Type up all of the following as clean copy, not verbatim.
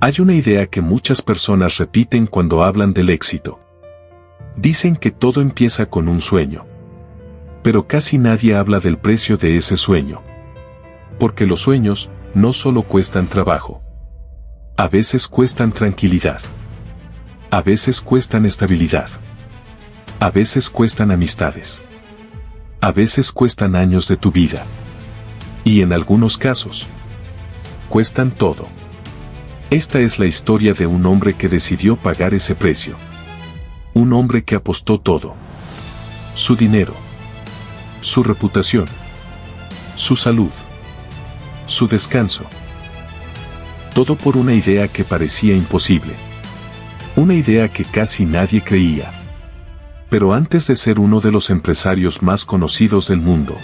Hay una idea que muchas personas repiten cuando hablan del éxito. Dicen que todo empieza con un sueño. Pero casi nadie habla del precio de ese sueño. Porque los sueños no solo cuestan trabajo. A veces cuestan tranquilidad. A veces cuestan estabilidad. A veces cuestan amistades. A veces cuestan años de tu vida. Y en algunos casos, cuestan todo. Esta es la historia de un hombre que decidió pagar ese precio. Un hombre que apostó todo. Su dinero. Su reputación. Su salud. Su descanso. Todo por una idea que parecía imposible. Una idea que casi nadie creía. Pero antes de ser uno de los empresarios más conocidos del mundo,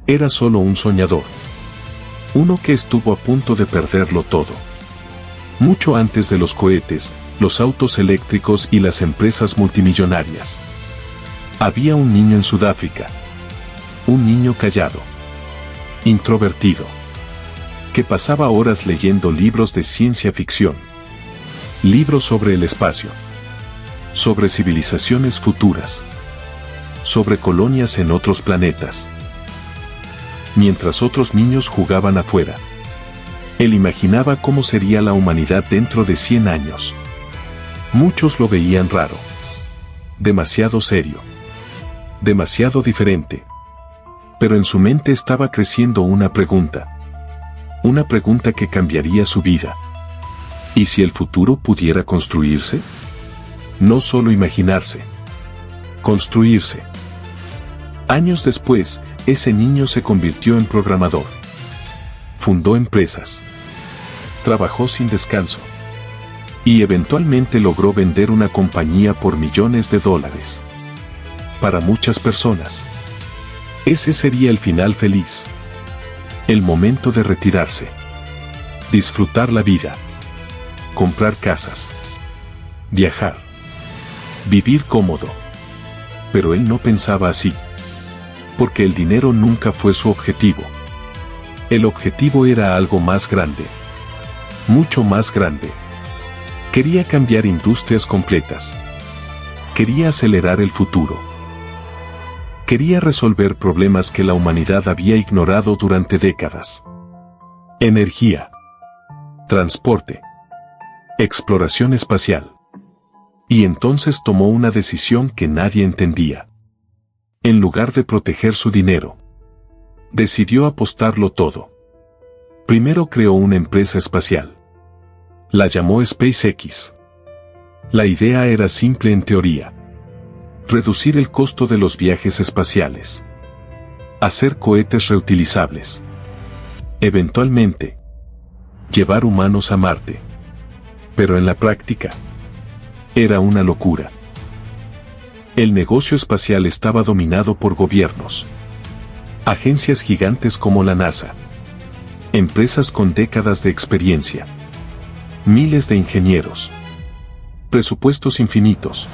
era solo un soñador. Uno que estuvo a punto de perderlo todo. Mucho antes de los cohetes, los autos eléctricos y las empresas multimillonarias. Había un niño en Sudáfrica. Un niño callado. Introvertido. Que pasaba horas leyendo libros de ciencia ficción. Libros sobre el espacio. Sobre civilizaciones futuras. Sobre colonias en otros planetas. Mientras otros niños jugaban afuera. Él imaginaba cómo sería la humanidad dentro de 100 años. Muchos lo veían raro. Demasiado serio. Demasiado diferente. Pero en su mente estaba creciendo una pregunta. Una pregunta que cambiaría su vida. ¿Y si el futuro pudiera construirse? No solo imaginarse. Construirse. Años después, ese niño se convirtió en programador. Fundó empresas. Trabajó sin descanso. Y eventualmente logró vender una compañía por millones de dólares. Para muchas personas, ese sería el final feliz. El momento de retirarse. Disfrutar la vida. Comprar casas. Viajar. Vivir cómodo. Pero él no pensaba así. Porque el dinero nunca fue su objetivo. El objetivo era algo más grande. Mucho más grande. Quería cambiar industrias completas. Quería acelerar el futuro. Quería resolver problemas que la humanidad había ignorado durante décadas. Energía. Transporte. Exploración espacial. Y entonces tomó una decisión que nadie entendía. En lugar de proteger su dinero, decidió apostarlo todo. Primero creó una empresa espacial. La llamó SpaceX. La idea era simple en teoría. Reducir el costo de los viajes espaciales. Hacer cohetes reutilizables. Eventualmente, llevar humanos a Marte. Pero en la práctica, era una locura. El negocio espacial estaba dominado por gobiernos. Agencias gigantes como la NASA. Empresas con décadas de experiencia. Miles de ingenieros. Presupuestos infinitos.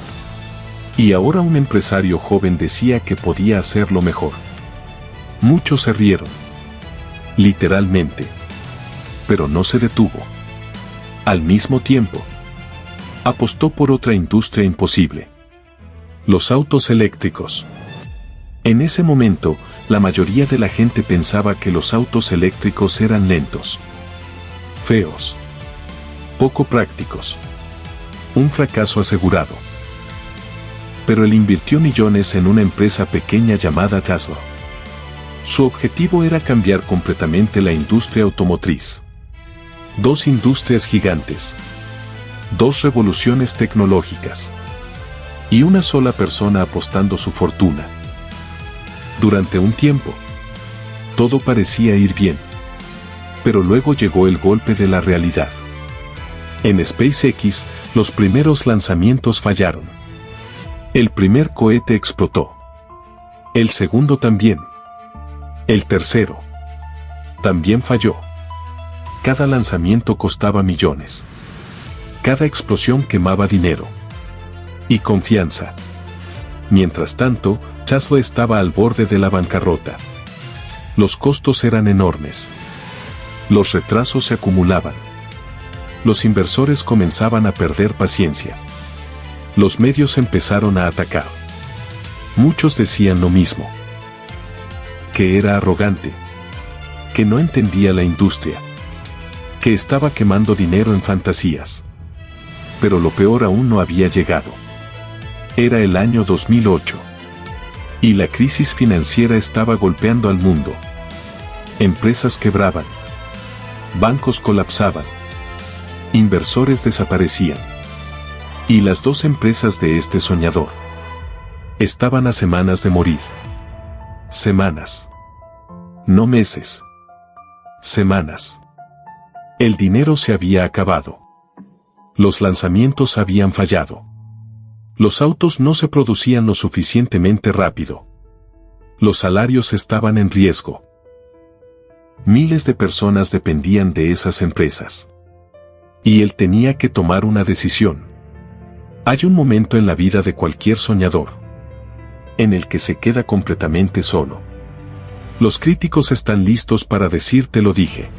Y ahora un empresario joven decía que podía hacerlo mejor. Muchos se rieron. Literalmente. Pero no se detuvo. Al mismo tiempo, apostó por otra industria imposible. Los autos eléctricos. En ese momento, la mayoría de la gente pensaba que los autos eléctricos eran lentos, feos, poco prácticos. Un fracaso asegurado. Pero él invirtió millones en una empresa pequeña llamada Tesla. Su objetivo era cambiar completamente la industria automotriz. Dos industrias gigantes. Dos revoluciones tecnológicas. Y una sola persona apostando su fortuna. Durante un tiempo, todo parecía ir bien. Pero luego llegó el golpe de la realidad. En SpaceX, los primeros lanzamientos fallaron. El primer cohete explotó. El segundo también. El tercero también falló. Cada lanzamiento costaba millones. Cada explosión quemaba dinero y confianza. Mientras tanto, Tesla estaba al borde de la bancarrota. Los costos eran enormes. Los retrasos se acumulaban. Los inversores comenzaban a perder paciencia. Los medios empezaron a atacar. Muchos decían lo mismo. Que era arrogante. Que no entendía la industria. Que estaba quemando dinero en fantasías. Pero lo peor aún no había llegado. Era el año 2008. Y la crisis financiera estaba golpeando al mundo. Empresas quebraban. Bancos colapsaban. Inversores desaparecían. Y las dos empresas de este soñador estaban a semanas de morir. Semanas. No meses. Semanas. El dinero se había acabado. Los lanzamientos habían fallado. Los autos no se producían lo suficientemente rápido. Los salarios estaban en riesgo. Miles de personas dependían de esas empresas. Y él tenía que tomar una decisión. Hay un momento en la vida de cualquier soñador en el que se queda completamente solo. Los críticos están listos para decirte lo dije.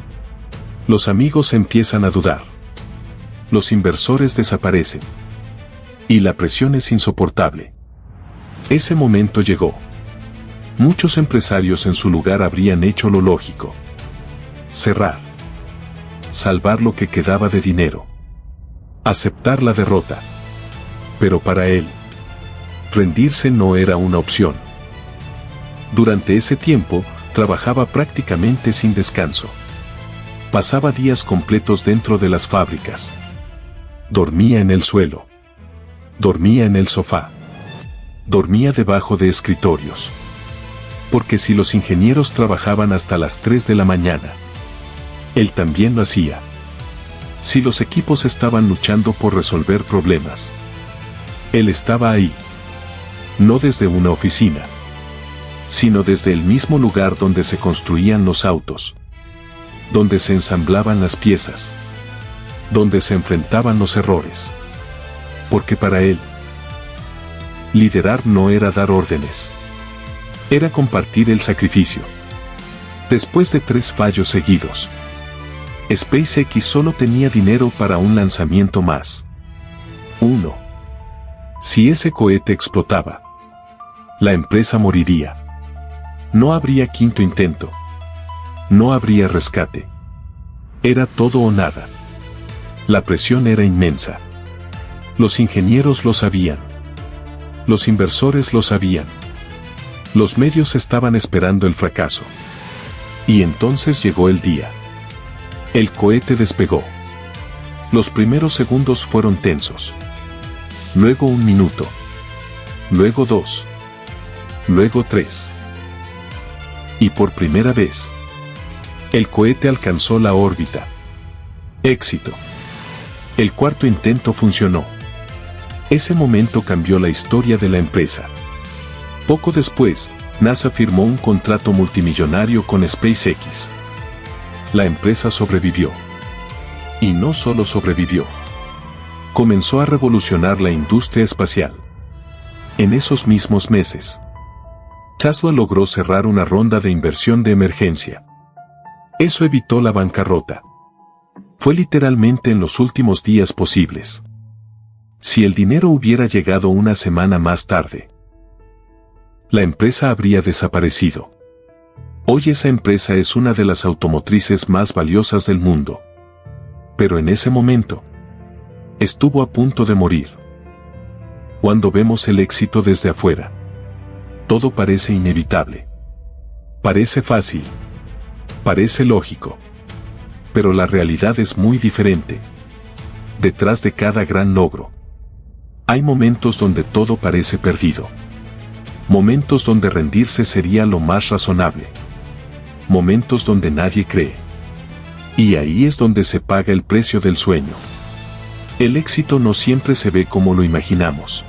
Los amigos empiezan a dudar. Los inversores desaparecen. Y la presión es insoportable. Ese momento llegó. Muchos empresarios en su lugar habrían hecho lo lógico. Cerrar. Salvar lo que quedaba de dinero. Aceptar la derrota. Pero para él, rendirse no era una opción. Durante ese tiempo, trabajaba prácticamente sin descanso. Pasaba días completos dentro de las fábricas. Dormía en el suelo. Dormía en el sofá. Dormía debajo de escritorios. Porque si los ingenieros trabajaban hasta las 3 de la mañana, él también lo hacía. Si los equipos estaban luchando por resolver problemas, él estaba ahí. No desde una oficina, sino desde el mismo lugar donde se construían los autos, donde se ensamblaban las piezas, donde se enfrentaban los errores. Porque para él, liderar no era dar órdenes, era compartir el sacrificio. Después de 3 fallos seguidos, SpaceX solo tenía dinero para un lanzamiento más. 1. Si ese cohete explotaba, la empresa moriría. No habría quinto intento. No habría rescate. Era todo o nada. La presión era inmensa. Los ingenieros lo sabían. Los inversores lo sabían. Los medios estaban esperando el fracaso. Y entonces llegó el día. El cohete despegó. Los primeros segundos fueron tensos. Luego 1 minuto. Luego 2. Luego 3. Y por primera vez, el cohete alcanzó la órbita. Éxito. El 4º intento funcionó. Ese momento cambió la historia de la empresa. Poco después, NASA firmó un contrato multimillonario con SpaceX. La empresa sobrevivió. Y no solo sobrevivió. Comenzó a revolucionar la industria espacial. En esos mismos meses, Tesla logró cerrar una ronda de inversión de emergencia. Eso evitó la bancarrota. Fue literalmente en los últimos días posibles. Si el dinero hubiera llegado una semana más tarde, la empresa habría desaparecido. Hoy esa empresa es una de las automotrices más valiosas del mundo. Pero en ese momento, estuvo a punto de morir. Cuando vemos el éxito desde afuera, todo parece inevitable. Parece fácil. Parece lógico. Pero la realidad es muy diferente. Detrás de cada gran logro, hay momentos donde todo parece perdido. Momentos donde rendirse sería lo más razonable. Momentos donde nadie cree. Y ahí es donde se paga el precio del sueño. El éxito no siempre se ve como lo imaginamos.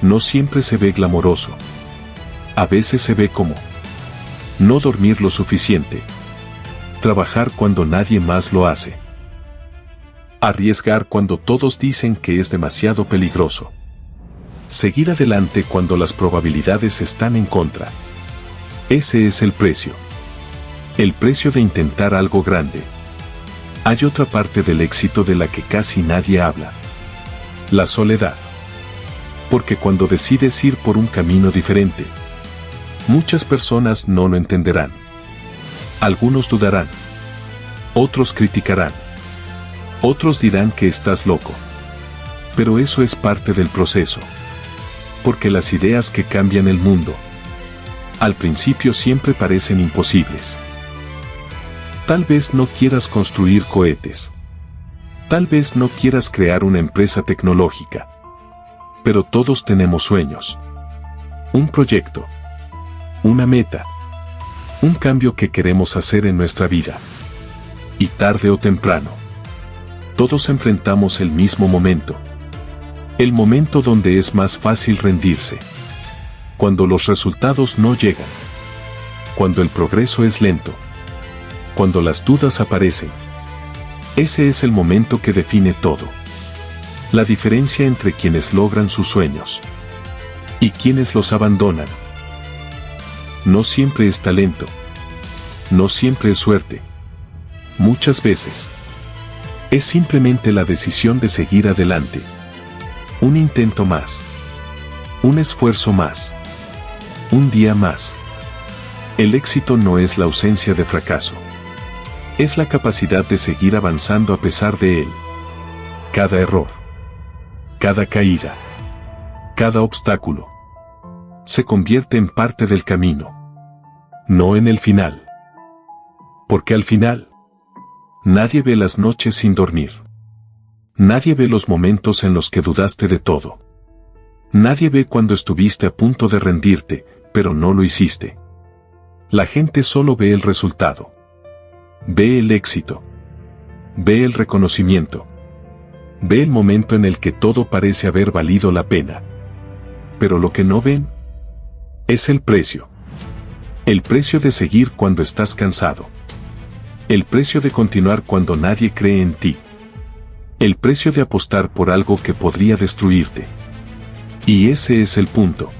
No siempre se ve glamoroso. A veces se ve como no dormir lo suficiente. Trabajar cuando nadie más lo hace. Arriesgar cuando todos dicen que es demasiado peligroso. Seguir adelante cuando las probabilidades están en contra. Ese es el precio. El precio de intentar algo grande. Hay otra parte del éxito de la que casi nadie habla. La soledad. Porque cuando decides ir por un camino diferente, muchas personas no lo entenderán. Algunos dudarán. Otros criticarán. Otros dirán que estás loco. Pero eso es parte del proceso. Porque las ideas que cambian el mundo, al principio siempre parecen imposibles. Tal vez no quieras construir cohetes. Tal vez no quieras crear una empresa tecnológica. Pero todos tenemos sueños. Un proyecto. Una meta. Un cambio que queremos hacer en nuestra vida. Y tarde o temprano, todos enfrentamos el mismo momento. El momento donde es más fácil rendirse. Cuando los resultados no llegan. Cuando el progreso es lento. Cuando las dudas aparecen. Ese es el momento que define todo. La diferencia entre quienes logran sus sueños y quienes los abandonan. No siempre es talento. No siempre es suerte. Muchas veces es simplemente la decisión de seguir adelante. Un intento más. Un esfuerzo más. Un día más. El éxito no es la ausencia de fracaso. Es la capacidad de seguir avanzando a pesar de él. Cada error. Cada caída. Cada obstáculo. Se convierte en parte del camino. No en el final. Porque al final, nadie ve las noches sin dormir. Nadie ve los momentos en los que dudaste de todo. Nadie ve cuando estuviste a punto de rendirte, pero no lo hiciste. La gente solo ve el resultado. Ve el éxito. Ve el reconocimiento. Ve el momento en el que todo parece haber valido la pena. Pero lo que no ven es el precio. El precio de seguir cuando estás cansado. El precio de continuar cuando nadie cree en ti. El precio de apostar por algo que podría destruirte. Y ese es el punto.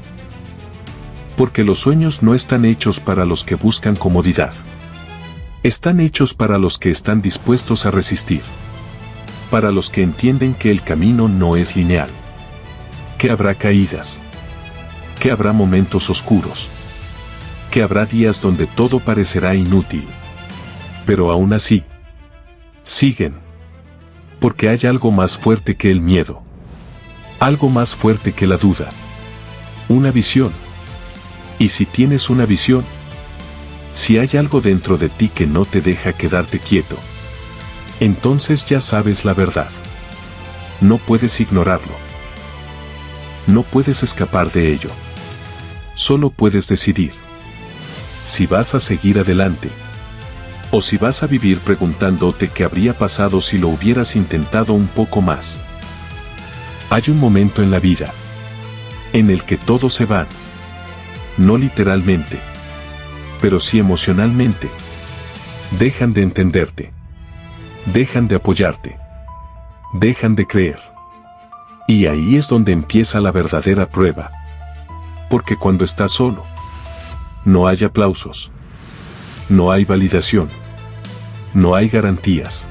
Porque los sueños no están hechos para los que buscan comodidad. Están hechos para los que están dispuestos a resistir. Para los que entienden que el camino no es lineal. Que habrá caídas. Que habrá momentos oscuros. Que habrá días donde todo parecerá inútil. Pero aún así, siguen. Porque hay algo más fuerte que el miedo. Algo más fuerte que la duda. Una visión. Y si tienes una visión, si hay algo dentro de ti que no te deja quedarte quieto, entonces ya sabes la verdad. No puedes ignorarlo. No puedes escapar de ello. Solo puedes decidir si vas a seguir adelante o si vas a vivir preguntándote qué habría pasado si lo hubieras intentado un poco más. Hay un momento en la vida en el que todos se van. No literalmente, pero sí emocionalmente. Dejan de entenderte. Dejan de apoyarte. Dejan de creer. Y ahí es donde empieza la verdadera prueba. Porque cuando estás solo, no hay aplausos. No hay validación. No hay garantías.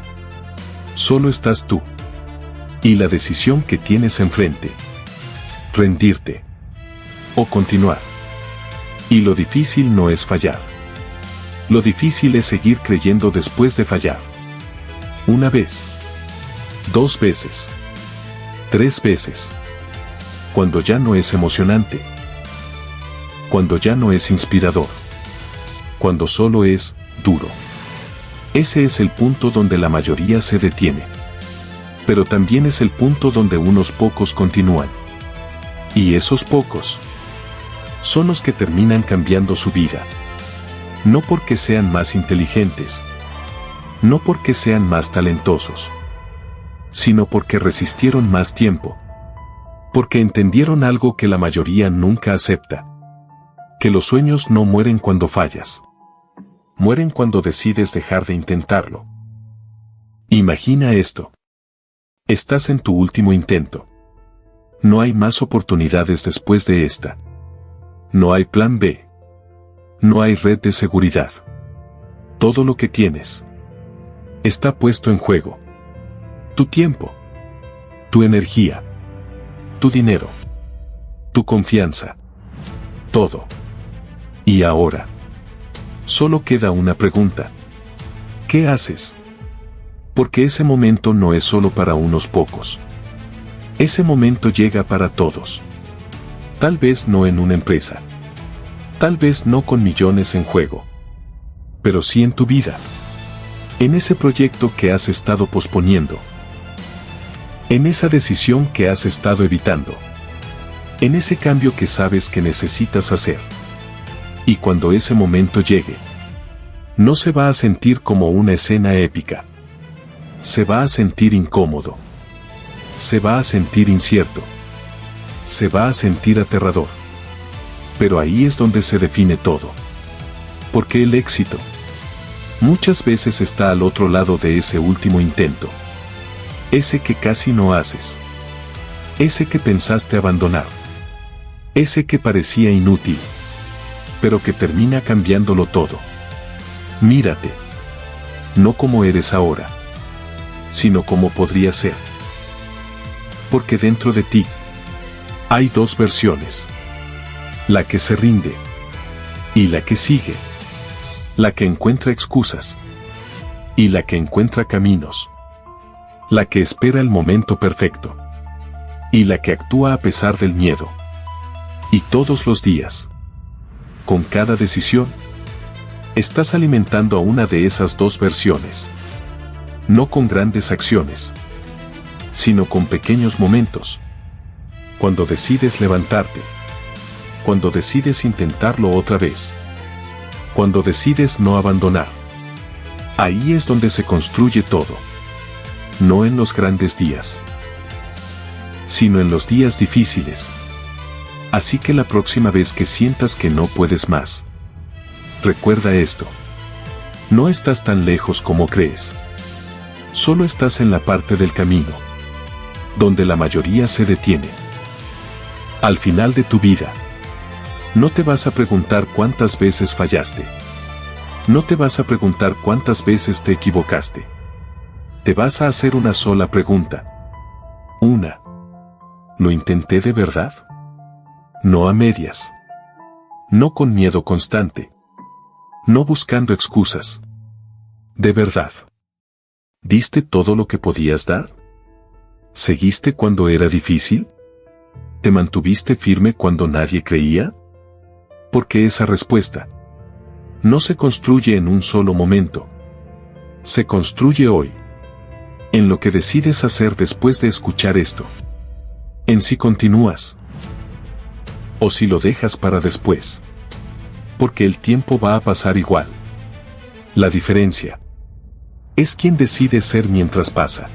Solo estás tú. Y la decisión que tienes enfrente. Rendirte. O continuar. Y lo difícil no es fallar. Lo difícil es seguir creyendo después de fallar. Una vez. 2 veces. 3 veces. Cuando ya no es emocionante. Cuando ya no es inspirador. Cuando solo es duro. Ese es el punto donde la mayoría se detiene. Pero también es el punto donde unos pocos continúan. Y esos pocos son los que terminan cambiando su vida. No porque sean más inteligentes. No porque sean más talentosos. Sino porque resistieron más tiempo. Porque entendieron algo que la mayoría nunca acepta. Que los sueños no mueren cuando fallas. Mueren cuando decides dejar de intentarlo. Imagina esto. Estás en tu último intento. No hay más oportunidades después de esta. No hay plan B. No hay red de seguridad. Todo lo que tienes Está puesto en juego tu tiempo, tu energía, tu dinero, tu confianza, todo. Y ahora, solo queda una pregunta. ¿Qué haces? Porque ese momento no es solo para unos pocos. Ese momento llega para todos. Tal vez no en una empresa. Tal vez no con millones en juego. Pero sí en tu vida. En ese proyecto que has estado posponiendo. En esa decisión que has estado evitando. En ese cambio que sabes que necesitas hacer. Y cuando ese momento llegue, no se va a sentir como una escena épica. Se va a sentir incómodo. Se va a sentir incierto. Se va a sentir aterrador. Pero ahí es donde se define todo. Porque el éxito muchas veces está al otro lado de ese último intento. Ese que casi no haces. Ese que pensaste abandonar. Ese que parecía inútil. Pero que termina cambiándolo todo. Mírate. No como eres ahora, sino como podría ser. Porque dentro de ti hay dos versiones. La que se rinde y la que sigue. La que encuentra excusas y la que encuentra caminos. La que espera el momento perfecto y la que actúa a pesar del miedo. Y todos los días, con cada decisión, estás alimentando a una de esas dos versiones. No con grandes acciones, sino con pequeños momentos. Cuando decides levantarte. Cuando decides intentarlo otra vez. Cuando decides no abandonar. Ahí es donde se construye todo. No en los grandes días, sino en los días difíciles. Así que la próxima vez que sientas que no puedes más, recuerda esto. No estás tan lejos como crees. Solo estás en la parte del camino donde la mayoría se detiene. Al final de tu vida, no te vas a preguntar cuántas veces fallaste. No te vas a preguntar cuántas veces te equivocaste. Te vas a hacer una sola pregunta. Una. ¿Lo intenté de verdad? No a medias. No con miedo constante. No buscando excusas. De verdad. ¿Diste todo lo que podías dar? ¿Seguiste cuando era difícil? ¿Te mantuviste firme cuando nadie creía? Porque esa respuesta no se construye en un solo momento. Se construye hoy. En lo que decides hacer después de escuchar esto. En si continúas. O si lo dejas para después. Porque el tiempo va a pasar igual. La diferencia es quién decide ser mientras pasa.